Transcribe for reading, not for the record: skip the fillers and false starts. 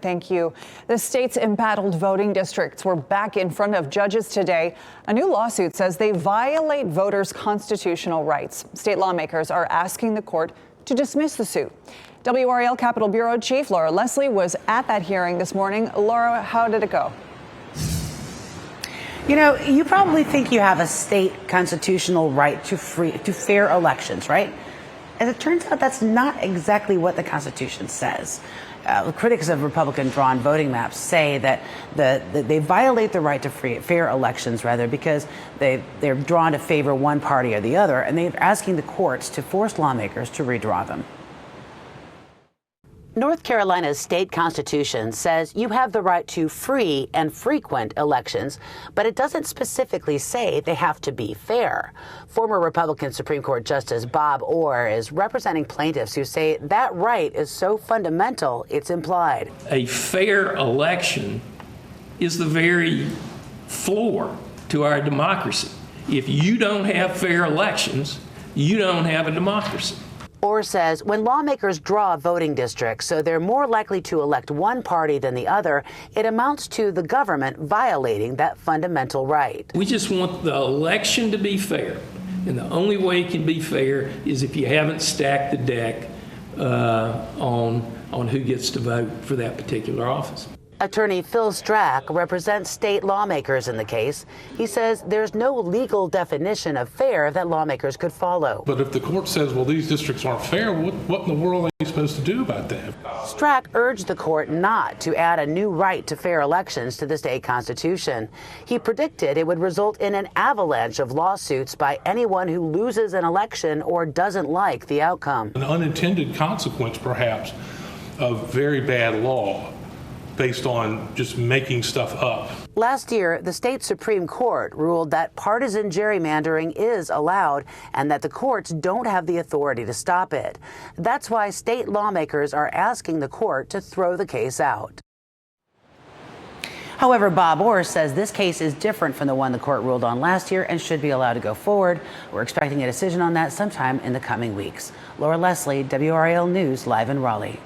Thank you. The state's embattled voting districts were back in front of judges today. A new lawsuit says they violate voters' constitutional rights. State lawmakers are asking the court to dismiss the suit. WRAL Capitol Bureau Chief Laura Leslie was at that hearing this morning. Laura, how did it go? You know, you probably think you have a state constitutional right to fair elections, right? As it turns out, that's not exactly what the Constitution says. Critics of Republican-drawn voting maps say that they violate the right to fair elections, because they're drawn to favor one party or the other, and they're asking the courts to force lawmakers to redraw them. North Carolina's state constitution says you have the right to free and frequent elections, but it doesn't specifically say they have to be fair. Former Republican Supreme Court Justice Bob Orr is representing plaintiffs who say that right is so fundamental it's implied. A fair election is the very floor to our democracy. If you don't have fair elections, you don't have a democracy. Orr says when lawmakers draw voting districts so they're more likely to elect one party than the other, it amounts to the government violating that fundamental right. We just want the election to be fair. And the only way it can be fair is if you haven't stacked the deck on who gets to vote for that particular office. Attorney Phil Strack represents state lawmakers in the case. He says there's no legal definition of fair that lawmakers could follow. But if the court says, well, these districts aren't fair, what in the world are you supposed to do about that? Strack urged the court not to add a new right to fair elections to the state constitution. He predicted it would result in an avalanche of lawsuits by anyone who loses an election or doesn't like the outcome. An unintended consequence, perhaps, of very bad law based on just making stuff up. Last year, the state Supreme Court ruled that partisan gerrymandering is allowed and that the courts don't have the authority to stop it. That's why state lawmakers are asking the court to throw the case out. However, Bob Orr says this case is different from the one the court ruled on last year and should be allowed to go forward. We're expecting a decision on that sometime in the coming weeks. Laura Leslie, WRAL News, live in Raleigh.